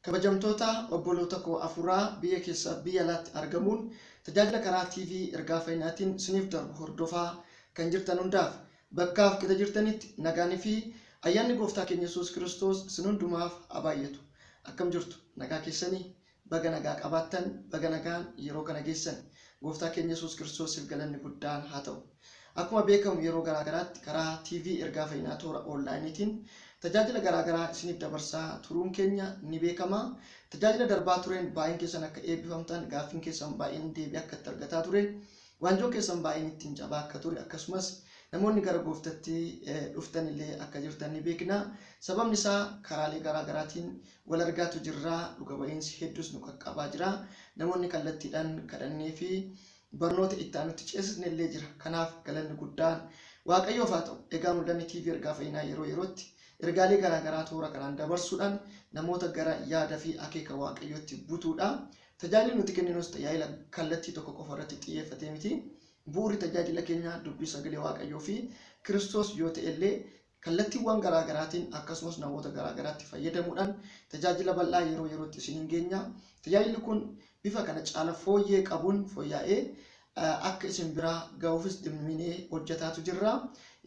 Kabajamtoota obboloota koo afuraa biyya keessa biyya alaatti argamuun tajaajila karaa TV ergaa fayyinaatiin isiniif darbu hordofaa kan jirtan hundaaf bakkaaf kita jirtanitti nagaanii fi ayyaanni gooftaa keenya Yesuus Kiristoos isin hundumaaf haa baay'atu. Akkam jirtu nagaa keessanii baga nagaa qabaattan baga nagaan yeroo kana geessan gooftaa keenya Yesuus Kiristoosiif galanni guddaan haa ta'u. Akkuma beekamu yeroo garaagaraatti karaa TV ergaa fayyinaa toora onlaayiniitiin tajaajila garaagaraa isiniif dabarsaa turuun keenya ni beekama. Tajaajila darbaa tureen baay'een keessan akka eebbifamtan gaaffiin keessan baay'een deebii akka itti argataa ture waanjoon keessan baay'een ittiin cabaa akka ture akkasumas namoonni gara gooftatti dhuftan illee akka jirtan ni beekna. Sababni isaa karaalee garaagaraatiin wal argaatu jirraa dhuga ba'iinsi hedduus nu qaqqabaa jira. Namoonni kallattiidhaan kadhannee fi barnoota itti aanutti ceesisne illee jira. Kanaaf galanni guddaan Waaqayyoof haa ta'u. Egaa mul'anni TV ergaa fayyinaa yeroo yerootti ergaalee garaagaraa toora kanaan dabarsuudhaan namoota gara yaada fi akeeka Waaqayyootti butuudha. Tajaajilli nuti kenninus tajaajila kallattii tokko qofa irratti xiyyeeffatee miti. Bu'uurri tajaajila keenya dubbii sagalee Waaqayyoo fi Kiristoos yoo ta'e illee kallattiiwwan garaagaraatiin akkasumas namoota garaagaraatti fayyadamuudhaan tajaajila bal'aa yeroo yerootti isiniin geenya. Tajaajilli kun bifa kana caala fooyyee qabuun fooyya'ee akka isin biraa ga'uufis dhimminee hojjetaatu jirra.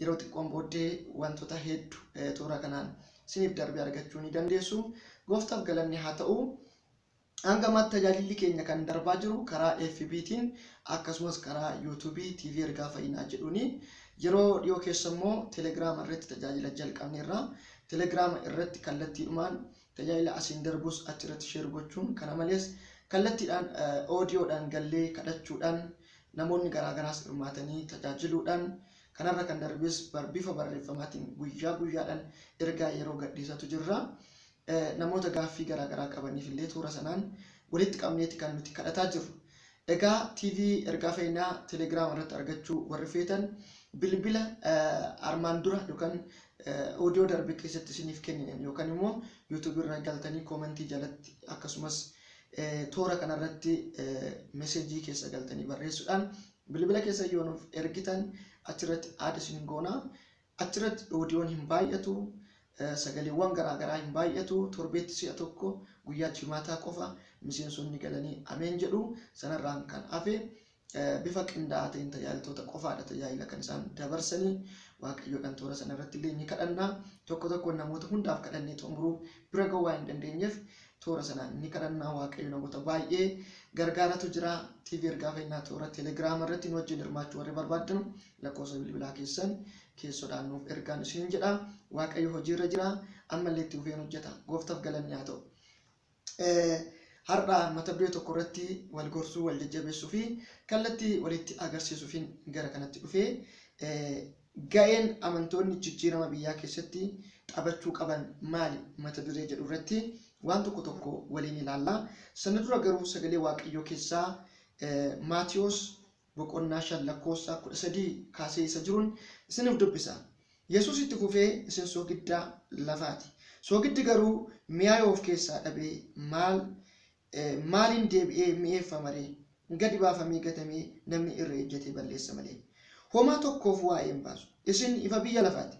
Yeroo xiqqoon booddee wantoota hedduu toora kanaan isiniif darbee argachuu ni dandeessu. Gooftaaf galanni haa ta'u. Hanga ammaatti tajaajilli keenya kan darbaa jiru karaa FB'tiin akkasumas karaa YouTube TV ergaa fayyinaa jedhuuni. Yeroo dhiyoo keessa immoo Telegram irratti tajaajila jalqabneerra. Telegram irratti kallattiidhumaan tajaajila asiin darbus achirratti share gochuun kana malees kallattiidhaan oodiyoodhaan gallee kadhachuudhaan namoonni garaagaraas hirmaatanii tajaajiluudhaan kanarra kan darbes bifa barreeffamaatiin guyyaa guyyaadhaan ergaa yeroo gadhiisatu jirra. Namoota gaaffii garaagaraa qabaniif illee toora sanaan walitti qabneeti kan nuti kadhataa jirru. Egaa TV ergaa fayyinaa Telegram irratti argachuu warri feetan bilbila armaan dura yookaan oodiyoo darbe keessatti isiniif kennine yookaan immoo YouTube irra galtanii koomentii jalatti akkasumas toora kanarratti meseejii keessa galtanii barreessuudhaan bilbila keessa yoo nuuf ergitan achirratti aada isin goona. Achirratti oodiyoon hin baay'atu. Sagaleewwan garaagaraa hin baay'atu. Torbeetti si'a tokko guyyaa jimaataa qofa miseensonni galanii ameen jedhu. Sanarraan kan hafe bifa qindaa'aa ta'een tajaajiltoota qofaadha tajaajila kan isaan dabarsanii. Waaqayyoodhaan toora sanarratti illee ni kadhanna. Tokko tokko namoota hundaaf kadhannee xumuruu bira ga'uu waan hin dandeenyeef toora sanaan ni kadhannaa. Waaqayyo namoota baay'ee gargaaratu jira. TV ergaa fayyinaa toora Telegram irratti nu wajjin hirmaachuu warri barbaaddan lakkoofsa bilbilaa keessan keessodhaan nuuf ergaan isin jedha. Waaqayyo hojiirra jira. Ammallee itti fufeen hojjeta. Gooftaaf galanni haa ta'u. Har'a mata duree tokko irratti wal gorsuu wal jajjabeessuu fi kallattii walitti agarsiisuufiin gara kanatti dhufee ga'een amantoonni jijjiirama biyyaa keessatti taphachuu qaban maali mata duree jedhu irratti waan tokko tokko waliin ilaalla. Sana dura garuu sagalee Waaqayyoo keessaa Maatiyos boqonnaa 5 lakkoofsa 13 kaasee isa jiruun isiniif dubbisa. Yesuus itti fufee isin soogiddaa lafaati. Soogiddi garuu mi'aa yoo of keessaa dhabee maaliin deebi'ee mi'eeffamaree gadi baafamee gatamee namni irra ejjatee balleessa malee. Homaa tokkoof waa'ee hin baasu. Isin ifa biyya lafaati.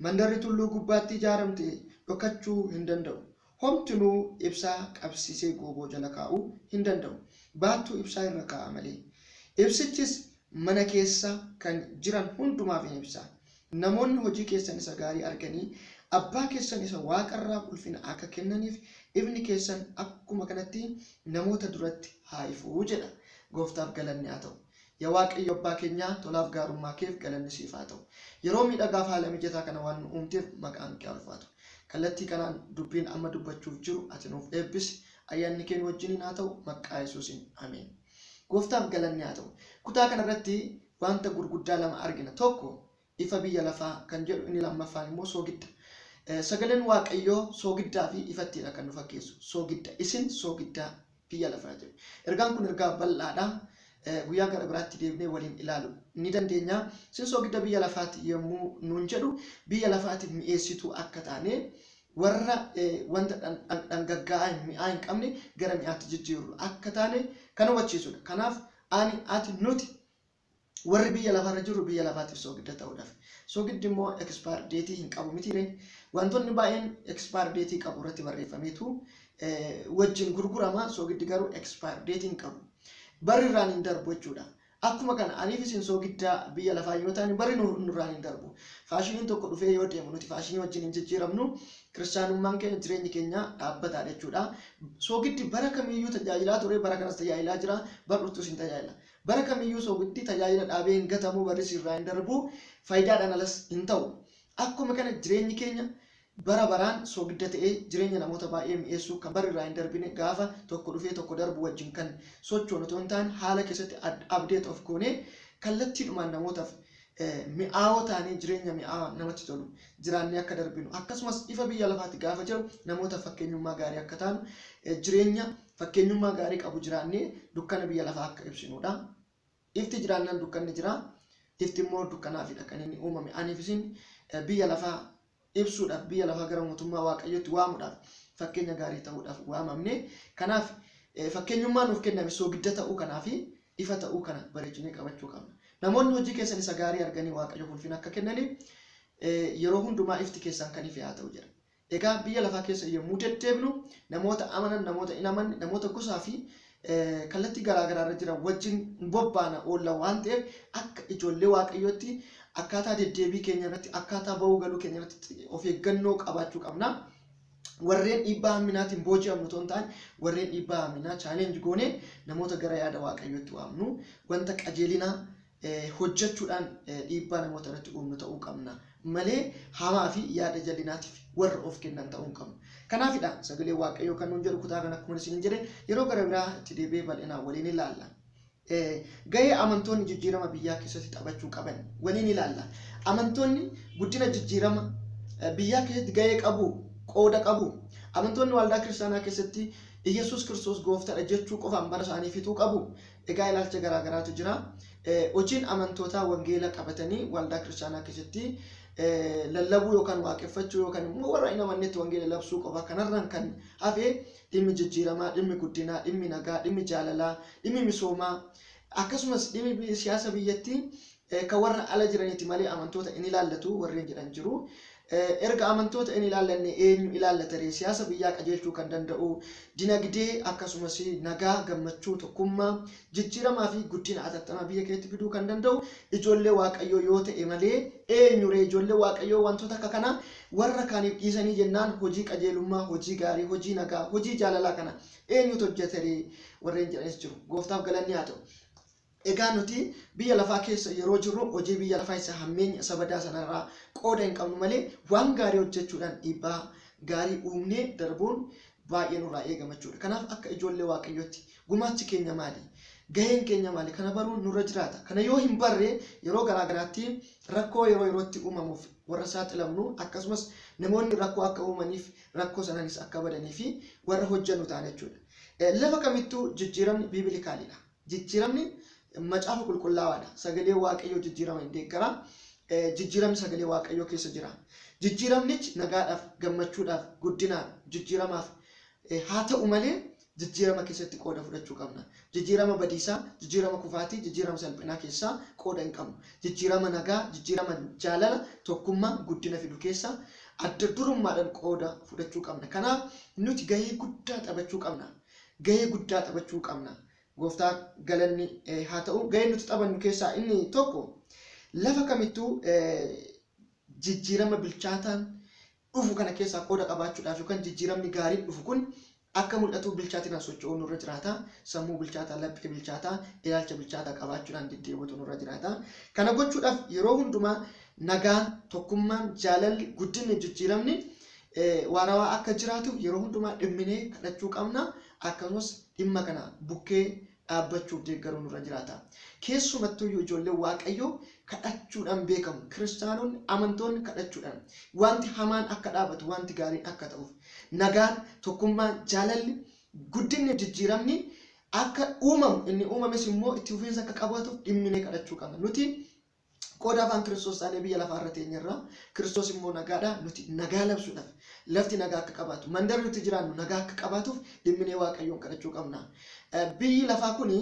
Mandarri tulluu gubbaatti ijaaramte dhokachuu hin danda'u. Homtinuu ibsaa qabsiisee gooboo jala kaa'uu hin danda'u. Baattuu ibsaa irra kaa'a malee. Ibsichis mana keessa kan jiran hundumaaf hin ibsa. Namoonni hojii keessan isa gaarii arganii abbaa keessan isa waaqarraa ulfina akka kennaniif ifni keessan akkuma kanatti namoota duratti haa ifu jedha. Gooftaaf galanni haa ta'u. Yaa Waaqayyo abbaa keenyaa tolaaf gaarummaa keef galanni siif haa ta'u. Yeroo miidhagaaf haala mijataa kana waan nu uumteef maqaan kee ulfaatu. Kallattii kanaan dubbiin amma dubbachuuf jiru ati nuuf eebbisi. Ayyaanni kee nu wajjiniin haa ta'u maqaa Yesuusiin ameen. Gooftaaf galanni haa ta'u. Kutaa kanarratti wanta gurguddaa lama argina. Tokko ifa biyya lafaa kan jedhu inni lammaffaan immoo soogidda. Sagaleen Waaqayyoo soogiddaa fi ifattiidha kan nu fakkeessu. Soogidda isin soogiddaa biyya lafaa jedhu. Ergaan kun ergaa bal'aadha. Guyyaa gara biraatti deebinee waliin ilaalu ni dandeenya. Isin soogidda biyya lafaati yommuu nuun jedhu biyya lafaatiif mi'eessituu akka taane warra wanta dhangaggaa'aa mi'aa hin qabne gara mi'aatti jijjiirru akka taane kan hubachiisudha. Kanaaf ati nuti warri biyya lafarra jiru biyya lafaatiif soogidda ta'uudhaaf. Soogiddi immoo expire date hin qabu mitiire Wantoonni baay'een expire date qabu irratti barreeffameetu wajjin gurgurama. Soogiddi garuu expire date hin qabu. Barri irraan hin darbu jechuudha. Akkuma kana aniif isin soogiddaa biyya lafaa yoo ta'an barri nurraan hin darbu. Faashiniin tokko dhufee yoo deemu nuti faashinii wajjin hin jijjiiramnu. Kiristaanummaan keenya jireenyi keenya dhaabbataadha jechuudha. Soogiddi bara kamiyyuu tajaajilaa ture, bara kanas tajaajilaa jira, bar'utus hin tajaajila. Bara kamiyyuu soogiddi tajaajila dhaabee hin gatamu, barris irraa hin darbu, faayidaadhaan alas hin ta'u. Akkuma kana jireenyi keenya bara baraan soogidda ta'ee jireenya namoota baay'ee mi'eessuu kan barri irraa hin darbine gaafa tokko dhufee tokko darbu wajjin kan sochoonu otoo hin taane haala keessatti update of goonee kallattiidhumaan namootaaf mi'aawoo ta'anii jireenya mi'aawaa namatti tolu jiraannee akka darbinu akkasumas ifa biyya lafaatti gaafa jiru namoota fakkeenyummaa gaarii akka taanu jireenya fakkeenyummaa gaarii qabu jiraannee dukkana biyya lafaa akka ibsinudha. Ifti jiraannaan dukkanni jira, ifti immoo dukkanaafidha kan inni uumame. Aniif isin biyya lafaa ibsuudhaaf biyya lafaa gara mootummaa waaqayyootti waamuudhaaf fakkeenya gaarii ta'uudhaaf waamamne. Kanaaf fakkeenyummaa nuuf kenname soogidda ta'uu kanaaf ifa ta'uu kana bareechinee qabachuu qabna. Namoonni hojii keessan isa gaarii arganii waaqayyo ulfina akka kennaniif yeroo hundumaa ifti keessan kan ife haa ta'u jedha. Egaa biyya lafaa keessa yommuu deddeebinu namoota amanan, namoota hin amanne, namoota gosaa fi kallattii garaagaraa irra jiran wajjin bobbaana oolla waan ta'eef akka ijoollee waaqayyootti akkaataa deddeebii keenya irratti akkaataa bahuu galuu keenya irratti of eeggannoo qabaachuu qabna. Warreen dhiibbaa hamminaatiin booji'amnu otoo hin taane warreen dhiibbaa hamminaa chaalenji goonee namoota gara yaada waaqayyootti waamnu wanta qajeelinaa hojjechuudhaan dhiibbaa namoota irratti uumnu ta'uu qabna malee hamaa fi yaada jal'inaatiif warra of kennan ta'uu hin qabnu. Kanaafidha sagalee waaqayyoo kan nuun jedhu kutaa kan akkuma isin jedhe yeroo gara biraa itti deebi'ee bal'inaan waliin ilaalla. Gahee amantoonni jijjiirama biyyaa keessatti taphachuu qaban waliin ilaalla. Amantoonni guddina jijjiirama biyyaa keessatti gahee qabu, qooda qabu. Amantoonni waldaa kiristaanaa keessatti Yesuus Kiristoos gooftaadha jechuu qofaan bara isaanii fixuu qabu. Egaa ilaalcha garaagaraatu jira. Hojiin amantootaa wangeela qabatanii waldaa kiristaanaa keessatti lallabuu yookaan waaqeffachuu yookaan immoo warra hin amannetti wangeela labsuu qofa kanarraan kan hafe dhimmi jijjiiramaa, dhimmi guddinaa, dhimmi nagaa, dhimmi jaalalaa, dhimmi misoomaa akkasumas dhimmi siyaasa biyyattii kan warra ala jiranitti malee amantoota in ilaallatu warreen jedhan jiru. Erga amantoota in ilaallanne eenyu ilaallatare siyaasa biyyaa qajeelchuu kan danda'u dinagdee akkasumas nagaa, gammachuu, tokkummaa, jijjiiramaa fi guddina atattamaa biyya keessatti fiduu kan danda'u ijoollee waaqayyoo yoo ta'e malee eenyuree ijoollee waaqayyoo wantoota akka kana warra kaaniif dhiisanii jennaan hojii qajeelummaa, hojii gaarii, hojii nagaa, hojii jaalalaa kana eenyutu hojjetare warreen jedhanis jiru. Gooftaaf galanni haa ta'u. Egaa nuti biyya lafaa keessa yeroo jirru hojii biyya lafaa isa hammeenya isa badaa sanarraa qooda hin qabnu malee waan gaarii hojjechuudhaan dhiibbaa gaarii uumnee darbuun baay'ee nurraa eegamachuudha. Kanaaf akka ijoollee waaqayyootti gumaachi keenya maali? Gaheen keenya maali? Kana baruun nurra jiraata. Kana yoo hin barre yeroo garaagaraatti rakkoo yeroo yerootti uumamuuf warra saaxilamnu akkasumas namoonni rakkoo akka uumaniif rakkoo sanaanis akka badanii fi warra hojjennu ta'an jechuudha. Lafa kamittuu jijjiiramni biibilikaaliidha. Jijjiiramni macaafa qulqullaawaadha. Sagalee waaqayyoo jijjiirama hin deeggara. Jijjiiramni sagalee waaqayyoo keessa jira. Jijjiiramnichi nagaadhaaf, gammachuudhaaf, guddinaaf, jijjiiramaaf haa ta'u malee jijjiirama keessatti qooda fudhachuu qabna. Jijjiirama badiisaa, jijjiirama kufaatii, jijjiirama salphinaa keessaa qooda hin qabnu. Jijjiirama nagaa, jijjiirama jaalala, tokkummaa, guddina fidu keessaa adda durummaadhaan qooda fudhachuu qabna. Kanaaf nuti gahee guddaa taphachuu qabna. Gahee guddaa taphachuu qabna. Gooftaa galanni haa ta'u. Gahee nuti taphannu keessaa inni tokko lafa kamittuu jijjiirama bilchaataan dhufu kana keessaa qooda qabaachuudhaaf yookaan jijjiiramni gaariin dhufu kun akka mul'atu bilchaatinaan socho'uu nurra jiraata. Sammuu bilchaataa, laphee bilchaataa, ilaalcha bilchaataa qabaachuudhaan deddeebi'uutu nurra jiraata. Kana gochuudhaaf yeroo hundumaa nagaan, tokkummaan, jaalalli, guddinni, jijjiiramni waarawaa akka jiraatu yeroo hundumaa dhimminee kadhachuu qabna. Akkasumas dhimma kana bukkee dhaabbachuuf deeggaruu nurra jiraata. Keessumattuu ijoollee waaqayyoo kadhachuudhaan beekamu. Kiristaanonni amantoonni kadhachuudhaan wanti hamaan akka dhaabatu, wanti gaariin akka ta'uuf, nagaan, tokkummaan, jaalalli, guddinni, jijjiiramni akka uumamu inni uumames immoo itti fufiinsa akka qabaatuuf dhimminee kadhachuu qabna. Nuti Qooda afaan Kiristoos taanee biyya lafaa irra teenyerra Kiristoos immoo nagaadha nuti nagaa labsuudhaaf lafti nagaa akka qabaatu mandarri nuti jiraannu nagaa akka qabaatuuf dhimminee Waaqayyoon kadhachuu qabna. Biyyi lafaa kuni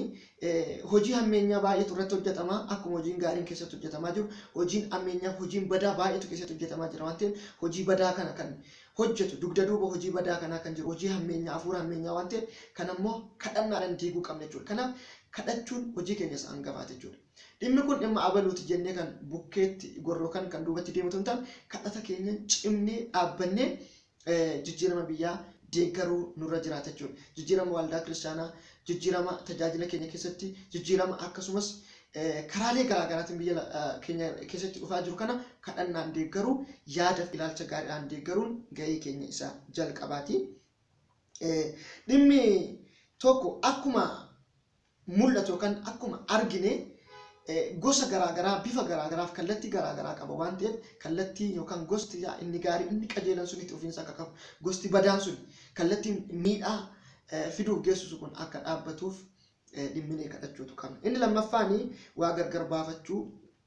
hojii hammeenyaa baay'eetu irratti hojjetama akkuma hojiin gaariin keessatti hojjetamaa jiru hojiin hammeenyaa hojiin badaa baay'eetu keessatti hojjetamaa jira waan ta'eef hojii badaa kana kan hojjetu dugda duuba hojii badaa kanaa kan jiru hojii hammeenyaa hafuura hammeenyaa waan ta'eef kan ammoo kadhannaadhaan diiguu qabna jechuudha. Kanaaf kadhachuun hojii keenya isa hangafaati jechuudha. Dhimmi kun dhimma abaluuti jennee kan bukkeetti gorroo kan duubatti deematu hin taane kadhata keenya cimnee dhaabbannee jijjiirama biyyaa deeggaruu nurra jiraata jechuudha. Jijjiirama waldaa kiristaanaa, jijjiirama tajaajila keenya keessatti, jijjiirama akkasumas karaalee garaagaraatiin biyya keenya keessatti dhufaa jiru kana kadhannaan deeggaruu yaadaaf ilaalcha gaariidhaan deeggaruun gahee keenya isa jalqabaati. Dhimmi tokko akkuma mul'atu yookaan akkuma argine gosa garaagaraa bifa garaagaraaf kallattii garaagaraa qaba waan ta'eef kallattii yookaan gosti inni gaarii inni qajeelan sun itti ofiinsa akka qabu gosti badaan sun kallattiin miidhaa fiduuf geessisu kun akka dhaabbatuuf dhimminee kadhachuutu qabna. Inni lammaffaanii waa gargar baafachuu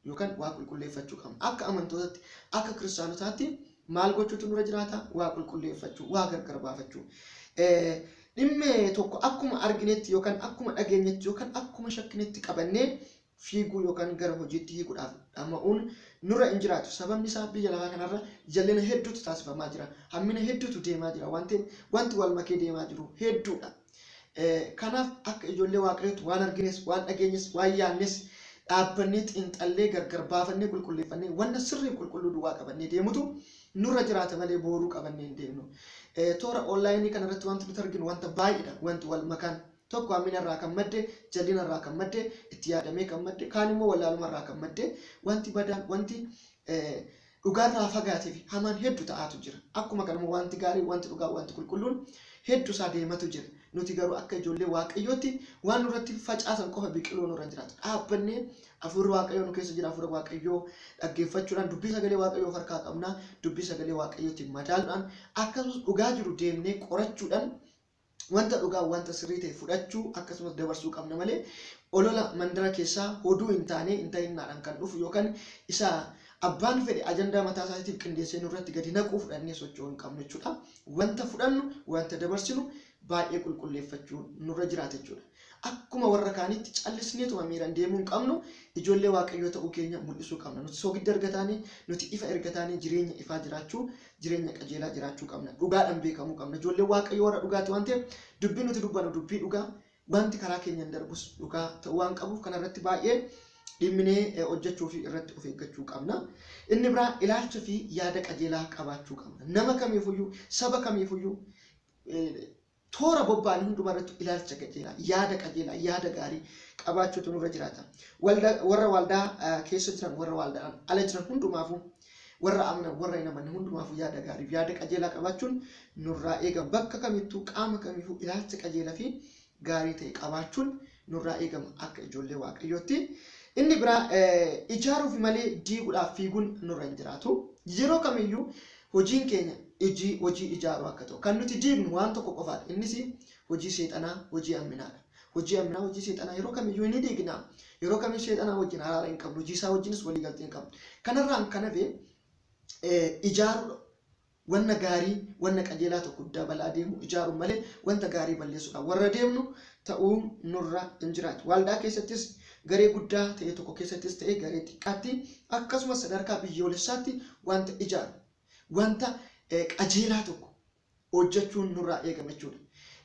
yookaan waa qulqulleeffachuu qabna. Akka amantootatti akka kiristaanotaatti maal gochuutu nurra jiraata? Waa qulqulleeffachuu, waa gargar baafachuu. Dhimmi tokko akkuma arginetti yookaan akkuma dhageenyetti yookaan akkuma shakkinetti qabannee fiiguu yookaan gara hojiitti hiikuudhaaf dhama'uun nurra hin jiraatu. Sababni isaa biyya lafaa kanarra jal'ina hedduutu taasifamaa jira. Hammina hedduutu deemaa jira waan ta'eef wanti wal makee deemaa jiru hedduudha. Kanaaf akka ijoollee waaqayyootti waan argines, waan dhageenyes, waan yaannes dhaabbannee xiinxallee gargar baafannee qulqulleeffannee wanta sirrii qulqulluu duwwaa qabannee deemutu nurra jiraata malee booruu qabannee hin deemnu. Toora onlaayinii kanarratti wanti nuti arginu wanta baay'eedha. Wanti wal makaan tokko hammina irraa kan madde, jal'ina irraa kan madde, itti yaadamee kan madde, kaan immoo wallaaluma irraa kan madde, wanti badaan wanti dhugaarraa fagaatee fi hamaan hedduu ta'aatu jira. Akkuma kanuma wanti gaarii, wanti dhugaa, wanti qulqulluun hedduu isaa deematu jira. Nuti garuu akka ijoollee waaqayyootti waan nurratti facaasan qofa biqiluu nurra jiraatu. Dhaabbannee hafuurri waaqayyoo nu keessa jira. Hafuura waaqayyoo dhaggeeffachuudhaan dubbii sagalee waaqayyoo harkaa qabna. Dubbii sagalee waaqayyootiin madaaluudhaan akkasumas dhugaa jiru deemnee qorachuudhaan wanta dhugaa wanta sirrii ta'e fudhachuu akkasumas dabarsuu qabna malee olola mandara keessaa hoduu hin ta'innaadhaan kan dhufu yookaan isa abbaan fedhe ajandaa mataa isaatiif qindeessee nurratti gadi naquu fudhannee socho'uu hin qabnu jechuudha. Wanta fudhannu wanta dabarsinu baay'ee qulqulleeffachuu nurra jiraata jechuudha. Akkuma warra kaanitti callisneetuma miiraan deemuu hin qabnu ijoollee waaqayyoo ta'uu keenya mul'isuu qabna. Nuti soogidda ergataanii nuti ifa ergataanii jireenya ifaa jiraachuu jireenya qajeelaa jiraachuu qabna. Dhugaadhaan beekamuu qabna. Ijoollee waaqayyoo warra dhugaati waan ta'eef dubbii nuti dubbannu dubbii dhugaa wanti karaa keenyaan darbus dhugaa ta'uu waan qabuuf kanarratti baay'ee dhimminee hojjechuu fi irratti of eeggachuu qabna. Inni biraa ilaalcha fi yaada qajeelaa qabaachuu qabna. Nama kamiifuyyuu saba kamiifuyyuu toora bobba'anii hundumarratti ilaalcha qajeelaa, yaada gaarii qabaachuutu nurra jiraata. Warra waldaa keessa jiran, warra waldaadhaan ala jiran hundumaafuu, warra amanan, warra hin amanne hundumaafuu yaada gaarii, yaada qajeelaa qabaachuun nurraa eegama. Bakka kamittuu qaama kamiifuu ilaalcha qajeelaa fi gaarii ta'e qabaachuun nurraa eegama akka ijoollee waaqayyootti. Inni biraa ijaaruuf malee diiguudhaaf fiiguun nurra hin jiraatu. Yeroo kamiyyuu hojiin keenya hojii ijaaruu akka ta'u kan nuti diignu waan tokko qofaadha. Innis hojii seexanaa, hojii amminaadha. Hojii amminaa, hojii seexanaa yeroo kamiyyuu ni diigna. Yeroo kamiyyuu seexanaa wajjin araara hin qabnu, hojii isaa wajjinis walii galtee hin qabnu. Kanarraan kan hafe ijaaruudha. Wanna gaarii, wanna qajeelaa tokko dabalaa deemu ijaaruun malee wanta gaarii balleessuudha. Warra deemnu ta'uu nurra hin jiraatu. Waldaa keessattis garee guddaa ta'e tokko keessattis ta'e garee xiqqaatti akkasumas sadarkaa biyyoolessaatti wanta ijaaru, wanta qajeelaa tokko hojjechuun nurraa eegama jechuudha.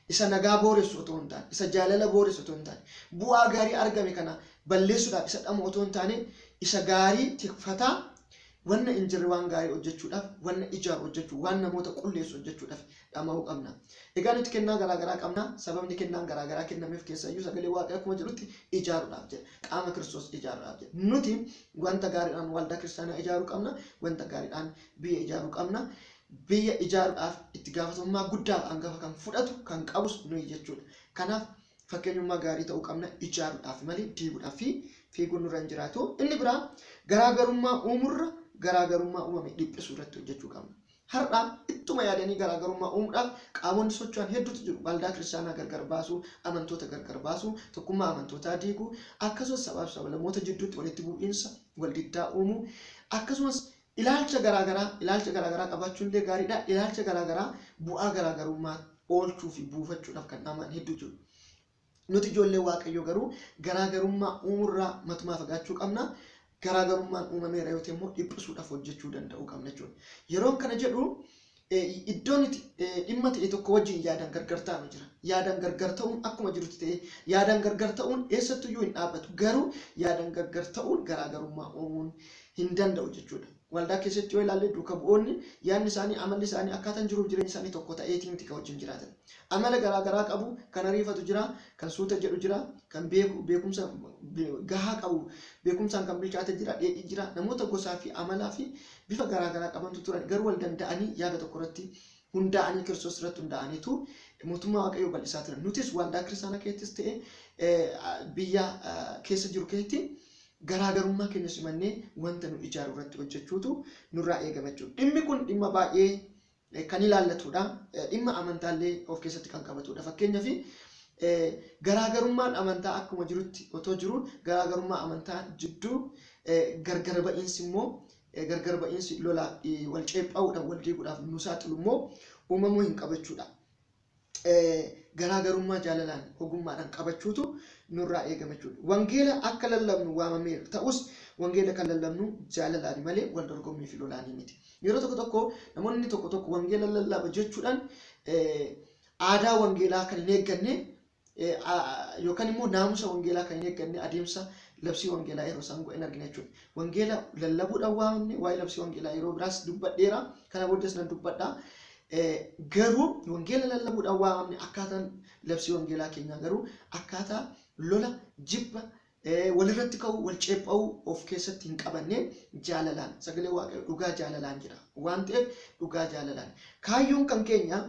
Isa nagaa booressu otoo hin taane, isa jaalala booressu otoo hin taane, bu'aa gaarii argame kana balleessuudhaaf isa dhamu otoo hin taane, isa gaarii tikfataa wanna hin jirre waan gaarii hojjechuudhaaf, wanna ijaaru hojjechuu, waan namoota qulleessu hojjechuudhaaf dhama'uu qabna. Egaa nuti kennaa garaagaraa qabna. Sababni kennaan garaagaraa kennameef keessayyuu sagalee waaqayyoo akkuma jedhutti ijaaruudhaaf jedha. Qaama Kiristoos ijaaruudhaaf jedha. Nuti wanta gaariidhaan waldaa kiristaanaa ijaaruu qabna. Wanta gaariidhaan biyya ijaaruu qabna. Biyya ijaaruudhaaf itti gaafatamummaa guddaa hangafa kan fudhatu kan qabus nuyi jechuudha. Kanaaf fakkeenyummaa gaarii ta'uu qabna ijaaruudhaaf malee diiguudhaaf fi fiiguun nurra hin jiraatu. Inni biraa garaagarummaa uumurra garaagarummaa uumame dhiphisuu irratti hojjechuu qabna. har'a ittuma yaadanii garaagarummaa uumuudhaaf qaamonni socho'an hedduutu jiru. Waldaa kiristaanaa gargar baasuu, amantoota gargar baasuu, tokkummaa amantootaa diiguu, akkasumas sabaaf sablammoota jidduutti walitti bu'iinsa, waldiddaa uumuu, akkasumas ilaalcha garaagaraa qabaachuun illee gaariidha. Ilaalcha garaagaraa bu'aa garaagarummaa oolchuu fi buufachuudhaaf kan dhaaman hedduu jiru. Nuti ijoollee Waaqayyoo garuu garaagarummaa uumurraa matumaa fagaachuu qabna. Garaagarummaan uumameera yoo ta'e immoo dhiphisuudhaaf hojjechuu danda'uu qabna jechuudha. Yeroo kana jedhu iddoon dhimma ta'e tokko wajjin yaadaan gargar ta'an jira. Yaadaan gargar ta'uun akkuma jirutti ta'e yaadaan gargar ta'uun eessattuyyuu hin dhaabbatu. Garuu yaadaan gargar ta'uun garaagarummaa uumuun hin danda'u jechuudha. Waldaa keessatti yoo ilaalle duuka bu'oonni yaadni isaanii amalli isaanii akkaataan jiruuf jireenya isaanii tokko ta'eetii miti kan wajjin jiraatan. Amala garaagaraa qabu, kan ariifatu jira, kan suuta jedhu jira, kan beekumsa gahaa qabu, beekumsaan kan bilchaate jira, dheedhii jira. Namoota gosaa fi amalaa fi bifa garaagaraa qabantu turan garuu wal danda'anii yaada tokko irratti hundaa'anii Kiristoos irratti hundaa'aniitu mootummaa Waaqayyoo bal'isaa turan. Nutis waldaa kiristaanaa keessattis ta'e biyya keessa jiru keessatti garaagarummaa keenya simannee wanta nu ijaaru irratti hojjechuutu nurraa eegama jechuudha. Dhimmi kun dhimma baay'ee kan ilaallatudha. Dhimma amantaallee of keessatti kan qabatudha. Fakkeenyaaf garaagarummaan amantaa akkuma jirutti otoo jiru garaagarummaa amantaa jidduu gargar ba'iinsi immoo gargar ba'iinsi lola wal ceephaa'uudhaan wal diiguudhaaf nu saaxilu immoo uumamuu hin qabachuudha. Garaagarummaa jaalalaan ogummaadhaan qabachuutu nurraa eegama jechuudha. Wangeela akka lallabnu waamameera ta'us wangeela kan lallabnu jaalalaan malee wal dorgommii fi lolaanii miti. Yeroo tokko tokko namoonni tokko tokko wangeela lallaba jechuudhaan aadaa wangeelaa kan hin eegganne yookaan immoo naamusa wangeelaa kan hin eegganne adeemsa labsii wangeelaa yeroo isaan go'an argina jechuudha. Wangeela lallabuudhaan waamamne waa'ee labsii wangeelaa yeroo biraas dubbadheera. Kana booddees nan dubbadha. Garuu wangeela lallabuudhaan waamamne akkaataan labsii wangeelaa keenyaa garuu akkaataa lola jibba walirratti ka'uu wal ceephaa'uu of keessatti hin qabanne jaalalaan sagalee Waaqayyoo dhugaa jaalalaan jira waan ta'eef dhugaa jaalalaan kaayyoon kan keenya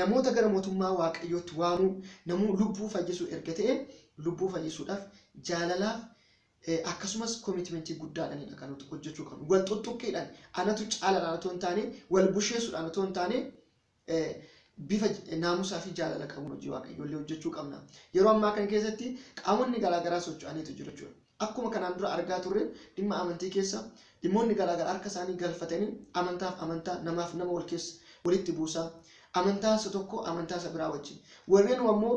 namoota gara mootummaa Waaqayyootti waamuu namuu lubbuu fayyisuu erga ta'e lubbuu fayyisuudhaaf jaalalaaf akkasumas koomitimentii guddaadhaan kan hojjechuu qabnu wal xuxuqqeedhaan anatu caalalaan otoo hin taane wal busheessuudhaan otoo hin taane bifa naamusaa fi jaalala qabuun hojii Waaqayyoollee hojjechuu qabna. Yeroo ammaa kana keessatti qaamonni garaagaraa socho'aniitu jiru jechuudha. Akkuma kanaan dura argaa turre dhimma amantii keessa dhimmoonni garaagaraa harka isaanii galfatanii amantaaf amantaa namaaf nama wal keessa walitti buusaa amantaa isa tokko amantaa isa biraa wajjin warreen ammoo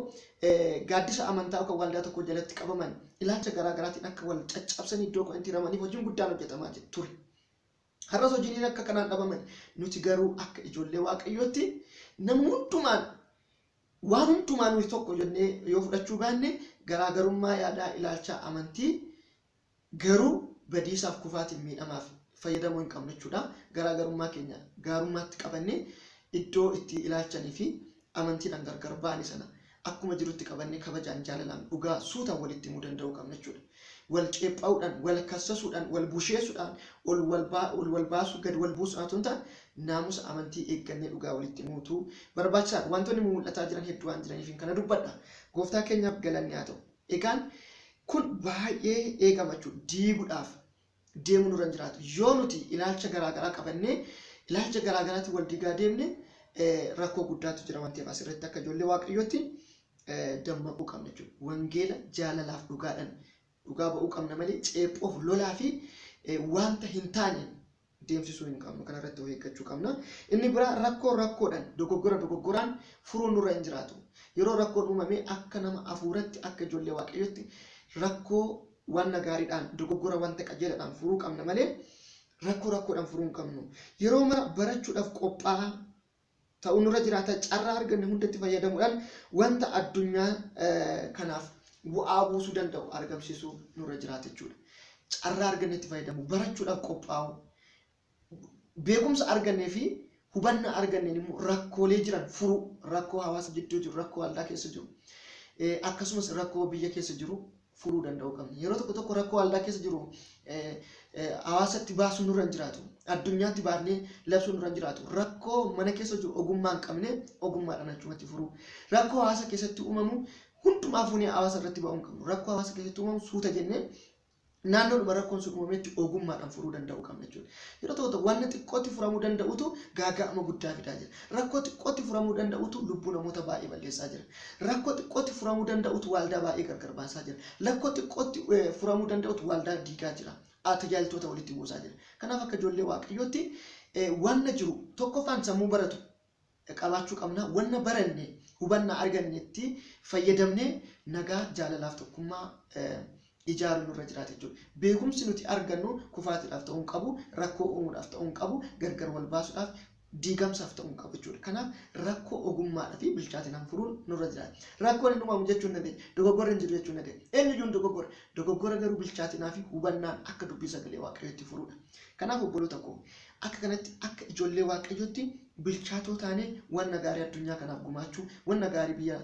gaaddisa amantaa yookaan waldaa tokko jalatti qabaman ilaalcha garaagaraatiin akka wal caccabsanii iddoo kanatti hiramaniif hojiin guddaan hojjetamaa ture. Har'as hojiin akka kanaan dhabaman nuti garuu akka ijoollee Waaqayyootti nama hundumaan waan hundumaan nuyi tokko jennee yoo fudhachuu baanne garaagarummaa yaadaa ilaalcha amantii garuu badiisaaf kufaatiin miidhamaaf fayyadamuu hin qabne jechuudha. Garaagarummaa keenya gaarummaatti qabannee iddoo itti ilaalchanii fi amantiidhaan gargar baane sana akkuma jirutti qabannee kabajaan jaalalaan dhugaa suutaan walitti himuu danda'uu qabna jechuudha. Wal ceephaa'uudhaan wal kassasuudhaan wal busheessuudhaan wal baasuu gad wal buusuudhaan otoo hin taane naamusa amantii eeggannee dhugaa walitti himuutu barbaachisaadha. Wantoonni mul'ataa jiran hedduu waan jiraniif kana dubbadha. Gooftaa keenyaaf galanni haa ta'u. Egaan kun baay'ee eegama jechuudha. Diiguudhaaf deemuu nurra jiraatu. Yoo nuti ilaalcha garaagaraa qabannee ilaalcha garaagaraatti wal diigaa deemne rakkoo guddaatu jira waan ta'eef asirratti akka ijoollee Waaqayyootti dammaquu qabna jechuudha. Wangeela jaalalaaf dhugaadhaan dhugaa ba'uu qabna malee ceephoof lolaa fi wanta hin taane deemsisuu hin qabnu. Kana irratti eeggachuu qabna. Inni biraa rakkoodhaan dogoggoraan furuun nurra hin jiraatu. Yeroo rakkoon uumamee akka nama hafuuratti akka ijoollee Waaqayyootti rakkoo waan gaariidhaan dogoggora wanta qajeeladhaan furuu qabna malee rakkoodhaan furuu hin qabnu. Yeroo mara barachuudhaaf qophaa'aa ta'uu nurra jiraata. Carraa arganne hundatti fayyadamuudhaan wanta addunyaa kanaaf bu'aa buusuu danda'u argamsiisuu nurra jiraata jechuudha. Carraa argannetti fayyadamu barachuudhaaf qophaa'u beekumsa argannee fi hubannaa arganneen immoo rakkoolee jiran furuu rakkoo hawaasa jidduu jiru rakkoo waldaa keessa jiru akkasumas rakkoo biyya keessa jiru furuu danda'uu qabna. Yeroo tokko tokko rakkoo waldaa keessa jiru hawaasatti baasuu nurra jiraatu addunyaatti baafnee labsuu nurra jiraatu rakkoo mana keessa jiru ogummaa hin qabne ogummaadhaan achumatti furuu rakkoo hawaasa keessatti uumamu hundumaa fuunee hawaasa irratti ba'uu hin qabnu. Rakkoo hawaasa keessatti uumamu suuta jennee naannoo dhuma rakkoon sun uumametti ogummaadhaan furuu danda'uu qabna jechuudha. Yeroo ta'u wanni xiqqootti furamuu danda'utu gaaga'ama guddaa fidaa jira. Rakkoo xiqqootti furamuu danda'utu lubbuu namoota baay'ee balleessaa jira. Rakkoo xiqqootti furamuu danda'utu waldaa baay'ee gargar baasaa jira. Rakkoo xiqqootti furamuu danda'utu waldaa diigaa jira. Tajaajiltoota walitti buusaa jira. Kanaaf akka ijoollee waaqayyootti wanna jiru tokkoffaan sammuu baratu qabaachuu qabna. Wanna baranne hubannaa argannetti fayyadamnee nagaa jaalalaaf tokkummaa ijaaruun irra jiraata jechuudha. Beekumsi nuti argannu kufaatiidhaaf ta'uu hin qabu, rakkoo uumuudhaaf ta'uu hin qabu, gargar wal baasuudhaaf diigamsaaf ta'uu hin qabu jechuudha. Kanaaf rakkoo ogummaadhaa fi bilchaatinaan furuun nurra jiraata. Rakkoon hin uumamu jechuun dandeenya. Dogoggorri hin jiru jechuun dandeenya. Eenyuyyuu dogoggora. Dogoggora garuu bilchaatinaa fi hubannaan akka dubbii sagalee waaqayyootti furuudha. Kanaaf obboloota koo akka kanatti akka ijoollee waaqayyootti bilchaatoo taanee wanna gaarii addunyaa kanaaf gumaachuu, wanna gaarii biyya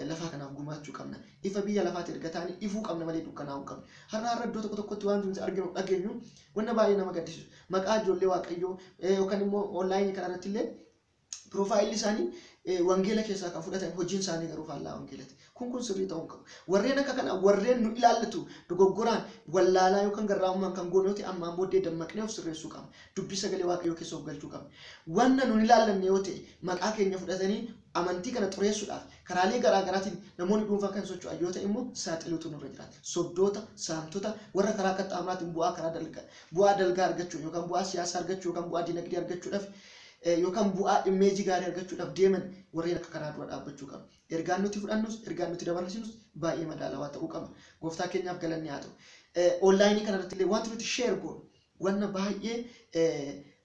lafaa kanaaf gumaachuu qabna. Ifa biyya lafaatti erga taane ifuu qabna malee dukkanaa'uu qabna. Har'a iddoo tokko tokkotti waan nuti arginu dhageenyu wanna baay'ee nama gaddisiisu. Maqaa ijoollee waaqayyoo yookaan immoo onlaayinii kanarratti illee piroofaayilii isaanii wangeela keessaa kan fudhatan hojiin isaanii garuu faallaa wangeelati. Kun sirrii ta'uu qabu. Warreen akka kana warreen nu ilaallatu dogoggoraan wallaalaa yookaan garraamummaan kan goonooti ammaan booddee dammaqnee of sirreessuu qabna. Dubbii sagalee waaqayyoo keessa of galchuu qabna. Wanna nu ilaallanne yoo ta'e maqaa keenya fudhatanii amantii kana xureessuudhaaf karaalee garaa garaatiin namoonni dhuunfaa kan socho'an yoo ta'e immoo saaxiluutu nurra jiraata. Sobdoota, saamtota, warra karaa qaxxaamuraatiin bu'aa dalgaa argachuu yookaan bu'aa siyaasaa argachuu yookaan bu'aa dinagdee argachuudhaaf yookaan bu'aa imeejii gaarii argachuudhaaf deeman warreen akka karaa dura dhaabbachuu qaba. Ergaan nuti fudhannus, ergaan nuti dabarsinus baay'ee madaalawaa ta'uu qaba. Gooftaa keenyaaf galanni haa ta'u. Onlaayinii kanarratti illee wanti nuti sheer goonu wanna baay'ee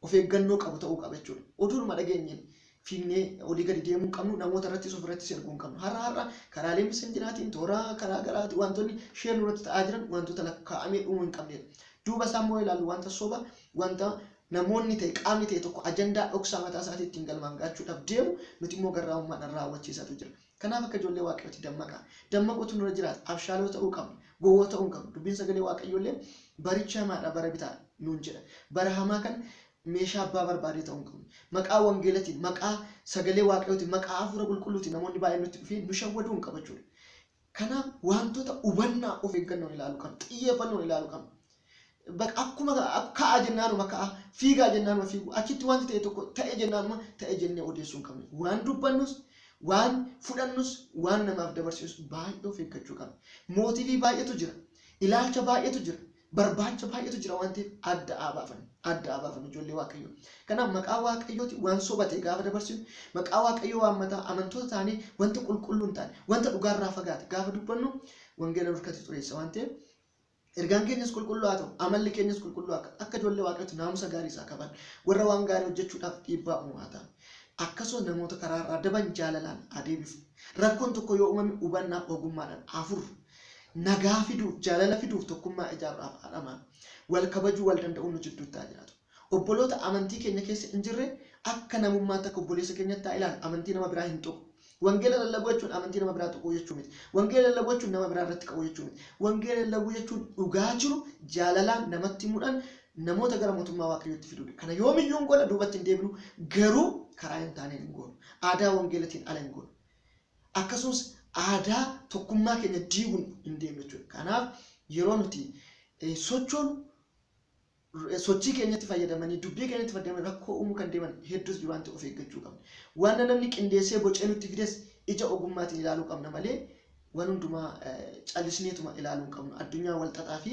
of eeggannoo qabu ta'uu qaba jechuudha. Oduudhuma dhageenyeen fiignee olii gadi deemuu qabnu namoota irrattis of irrattis erguu hin qabnu. Har'a karaalee messenjeraatiin toora karaa garaatiin wantoonni sheer nurratti ta'aa jiran wantoota lakkaa'amee dhumuu hin qabnedha. Duuba isaa immoo ilaallu wanta soba wanta namoonni ta'e qaamni ta'e tokko ajandaa dhoksaa mataa isaatii ittiin galmaan gaachuudhaaf deemu nuti immoo garraamummaadhaan raawwachiisaatu jira. Kanaaf akka ijoollee waaqayyooti dammaqa. Dammaquutu nurra jiraata. Abshaaloo ta'uu qabna. Gowwoo ta'uu hin qabnu. Dubbiin sagalee waaqayyoollee baricha hamaadha bara bitaa nuun jedha. Bara hamaa kan meeshaa abbaa barbaadee ta'uu hin qabnu. Maqaa wangeelatiin, maqaa sagalee waaqayyootiin, maqaa hafuura qulqulluutiin namoonni baay'een nutti dhufee nu shawwaduu hin qabu jechuudha. Kanaaf wantoota hubannaa of eeggannoon ilaaluu qabna. Xiyyeeffannoon ilaaluu qabna. Akkuma ka'aa jennaanuma ka'a, fiigaa jennaanuma fiigu, achitti wanti ta'e tokko ta'e jennaanuma ta'e jennee odeessuu hin qabne. Waan dubbannus, waan fudhannus, waan namaaf dabarsinus baay'ee of eeggachuu qabna. Mootiivii baay'eetu jira, ilaalcha baay'eetu jira, barbaacha baay'eetu jira waan ta'eef adda abaafannu ijoollee waaqayyoo. Kanaaf maqaa waaqayyooti waan sobate gaafa dabarsinu, maqaa waaqayyoo waammataa amantoota taanee wanti qulqulluun taane, wanta dhugaarraa fagaate gaafa dubbannu wangeela nurkatti xureessa waan ta'eef ergaan keenyas qulqulluu haa ta'u, amalli keenyas qulqulluu akka ijoollee waaqayyootti naamusa gaarii isaa qaban, warra waan gaarii hojjechuudhaaf dhiibbaa uumaa ta'an. Akkasumas namoota karaarraa daban jaalalaan adeemsifu. Rakkoon tokko yoo uumame hubannaa ogummaadhaan afur nagaa fiduuf, jaalala fiduuf, tokkummaa ijaaruudhaaf haadhamaan wal kabajuu wal danda'uun nu jidduutti haa jiraatu. Obboloota amantii keenya keessa hin jirre akka namummaatti akka obboleessa keenyatti haa ilaalu. Amantii nama biraa hin tuqu. Wangeela lallabuu jechuun amantii nama biraa tuquu jechuu miti. Wangeela lallabuu jechuun nama biraa irratti ka'uu jechuu miti. Wangeela lallabuu jechuun dhugaa jiru jaalalaan namatti himuudhaan namoota gara mootummaa waaqayyootti fiduudha. Kana yoomiyyuu hin goona duubatti hin deebinu garuu karaa hin taaneen hin goonu. Aadaa wangeelatiin ala hin goonu. Akkasumas aadaa tokkummaa keenya diiguun hin deemnu jechuudha. Kanaaf yeroo nuti sochoonu sochii keenyatti fayyadamanii dubbii keenyatti fayyadamanii rakkoo uumuu kan deeman hedduus jiru waan ta'eef of eeggachuu qabna. Waan namni qindeessee bocee nutti fides ija ogummaatiin ilaaluu qabna malee waan hundumaa callisneetuma ilaaluu hin qabnu. Addunyaa wal xaxaa fi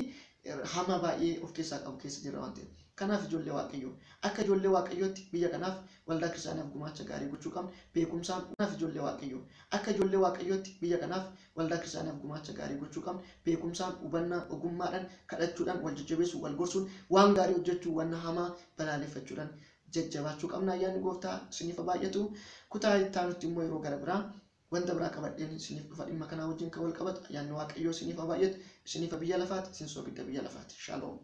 hama baay'ee of keessaa qabu keessa jira waan ta'eef. Kanaaf ijoollee waaqayyoo akka ijoollee waaqayyootti biyya kanaaf waldaa kiristaanaaf gumaacha gaarii gochuu qabna. Beekumsaan kanaaf ijoollee waaqayyoo akka ijoollee waaqayyootti biyya kanaaf waldaa kiristaanaaf gumaacha gaarii gochuu qabna. Beekumsaan, hubannaa, ogummaadhaan, kadhachuudhaan, wal jajjabeessuu, wal gorsuun, waan gaarii hojjechuu, waan hamaa balaaleffachuudhaan jajjabaachuu qabna. Ayyaanni gooftaa isiniif baay'atu. Kutaa itti aanutti immoo yeroo gara biraa wanta biraa qabadheen isiniif dhufa dhimma kanaa wajjin kan wal qabatu ayyaanni waaqayyoo isiniif baay'atu. Isiniif biyya lafaati, isin soogidda biyya lafaati. Shalom.